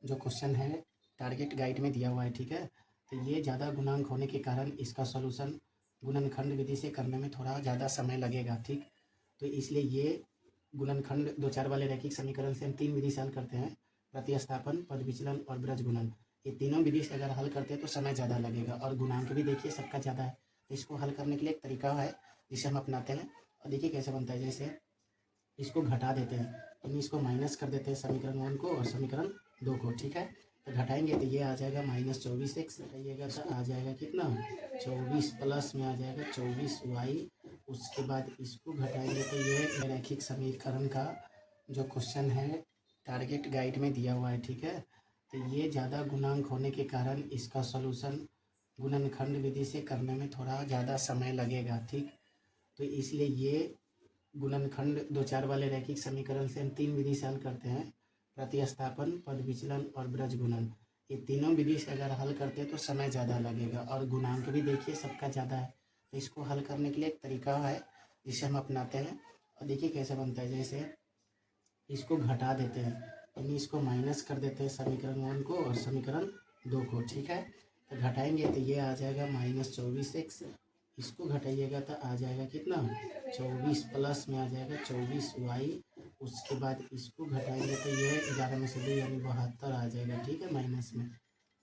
जो क्वेश्चन है target guide में दिया हुआ है, ठीक है। तो ये ज़्यादा गुणांक होने के कारण इसका सॉल्यूशन गुणनखंड विधि से करने में थोड़ा ज़्यादा समय लगेगा, ठीक। तो इसलिए ये गुणनखंड दो चार वाले रैखिक समीकरण से हम 3 विधि से हल करते हैं, प्रतिस्थापन, पद विचलन और ब्रज गुणन। ये तीनों विधि से अगर हल करते हैं तो समय ज़्यादा लगेगा और गुणांक भी देखिए सबका ज़्यादा है। तो इसको हल करने के लिए एक तरीका है जिसे हम अपनाते हैं और देखिए कैसे बनता है। जैसे इसको घटा देते हैं, यानी इसको माइनस कर देते हैं समीकरण 1 को और समीकरण 2 को, ठीक है। तो घटाएंगे तो ये आ जाएगा -24x, घटाइएगा तो आ जाएगा कितना 24 प्लस में आ जाएगा 24y। उसके बाद इसको घटाएंगे तो ये रैखिक समीकरण का जो क्वेश्चन है टारगेट गाइड में दिया हुआ है, ठीक है। तो ये ज़्यादा गुणांक होने के कारण इसका सॉल्यूशन गुणनखंड विधि से करने में थोड़ा ज़्यादा समय लगेगा, ठीक। तो इसलिए ये गुणनखंड दो चार वाले रैखिक समीकरण से हम 3 विधि से हल करते हैं, प्रतिस्थापन, पद विचलन और ब्रज गुणन। ये तीनों विधि से अगर हल करते हैं तो समय ज़्यादा लगेगा और गुणांक भी देखिए सबका ज़्यादा है। तो इसको हल करने के लिए एक तरीका है जिसे हम अपनाते हैं और देखिए कैसे बनता है। जैसे इसको घटा देते हैं, यानी इसको माइनस कर देते हैं समीकरण 1 को और समीकरण 2 को, ठीक है। तो घटाएंगे तो ये आ जाएगा -24x, इसको घटाइएगा तो आ जाएगा कितना 24 प्लस में आ जाएगा 24y। उसके बाद इसको घटाएंगे तो ये 11 में से 2 यानी 72 आ जाएगा, ठीक है, माइनस में।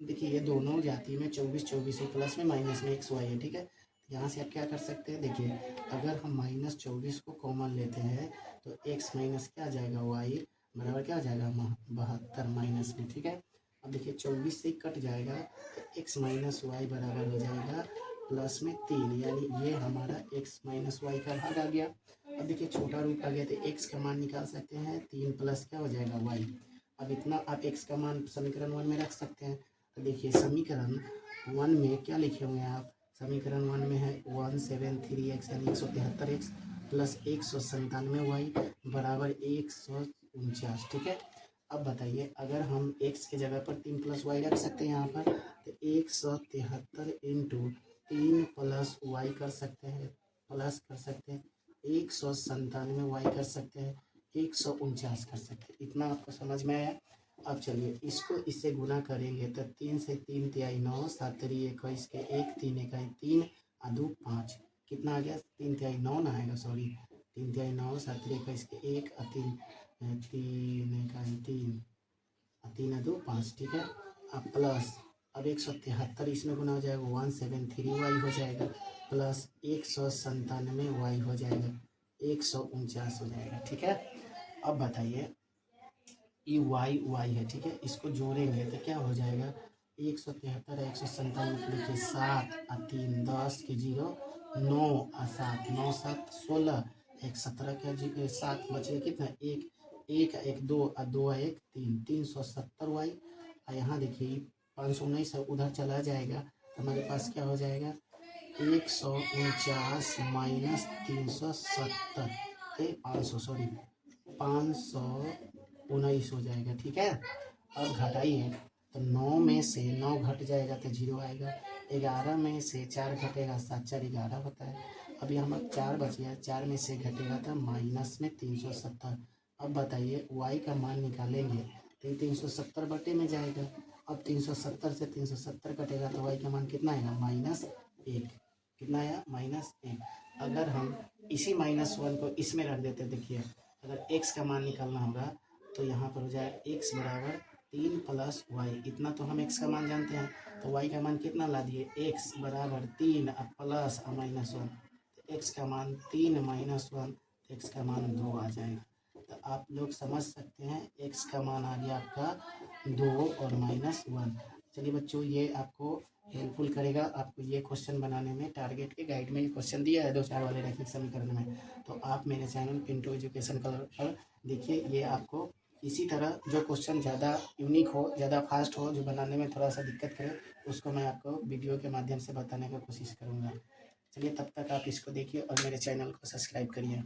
देखिए ये दोनों जाती में 24 प्लस में माइनस में xy है, ठीक है। यहाँ से आप क्या कर सकते हैं, देखिए अगर हम -24 को कॉमन लेते हैं तो x माइनस क्या आ जाएगा y बराबर क्या आ जाएगा 72 माइनस में, ठीक है। अब देखिए 24 से कट जाएगा तो x माइनस वाई बराबर हो जाएगा प्लस में 3, यानी ये हमारा x माइनस वाई का भाग आ गया। अब देखिए छोटा रूप आ गया तो x का मान निकाल सकते हैं, 3 प्लस क्या हो जाएगा y। अब इतना आप x का मान समीकरण 1 में रख सकते हैं। तो देखिए समीकरण 1 में क्या लिखे हुए हैं आप, समीकरण 1 में है 173x यानी 173x प्लस 197y बराबर 149, ठीक है। अब बताइए अगर हम x के जगह पर 3 प्लस वाई रख सकते हैं यहाँ पर तो 173 इंटू 3 प्लस वाई कर सकते हैं, प्लस कर सकते हैं 197 वाई कर सकते हैं, 149 कर सकते हैं। इतना आपको समझ में आया। अब चलिए इसको इससे गुना करेंगे तो 3 से 3 तिहाई 9, 7 तिहाई 21 के 1, 3 इकाई 3 और 2 5, कितना आ गया 3 तिहाई 9 ना आएगा, सॉरी 3 तिहाई 9, 7 तिहाई 21 के 1 और 3 इकाई 3 और 3 और 2 5, ठीक है। अब प्लस अब 173 इसमें गुना हो जाएगा 173y हो जाएगा प्लस 197y हो जाएगा 149 हो जाएगा, ठीक है। अब बताइए ये y है, ठीक है। इसको जोड़ेंगे तो क्या हो जाएगा 173 197 देखिए 7 और 3 10 के 0 9 और 7 9 7 16 1 17 का 7 बचे कितना 1 1 1 2 और 2 1 3 370y। और यहाँ देखिए 519 उधर चला जाएगा तो हमारे पास क्या हो जाएगा 149 माइनस 370 500 सॉरी 519 हो जाएगा, ठीक है। अब घटाइए तो 9 में से 9 घट जाएगा तो 0 आएगा, 11 में से 4 घटेगा 7 4 11 होता है। अभी हमारा 4 बच गया, 4 में से घटेगा तो माइनस में 370। अब बताइए y का मान निकालेंगे तो 370 बटे में जाएगा। अब 370 से 370 कटेगा तो y का मान कितना आएगा -1, कितना आया -1। अगर हम इसी -1 को इसमें रख देते, देखिए अगर x का मान निकालना होगा तो यहाँ पर हो जाए x बराबर 3 प्लस वाई, इतना तो हम x का मान जानते हैं। तो y का मान कितना ला दिए x बराबर 3 प्लस -1, तो x का मान 3 -1 तो x का मान 2 आ जाएगा। तो आप लोग समझ सकते हैं x का मान आ गया आपका 2 और -1। चलिए बच्चों ये आपको हेल्पफुल करेगा, आपको ये क्वेश्चन बनाने में टारगेट के गाइड में ये क्वेश्चन दिया है 2 4 वाले रैखिक समीकरण में। तो आप मेरे चैनल पिंटू एजुकेशन पर देखिए, ये आपको इसी तरह जो क्वेश्चन ज़्यादा यूनिक हो, ज़्यादा फास्ट हो, जो बनाने में थोड़ा सा दिक्कत करे, उसको मैं आपको वीडियो के माध्यम से बताने का कोशिश करूँगा। चलिए तब तक आप इसको देखिए और मेरे चैनल को सब्सक्राइब करिए।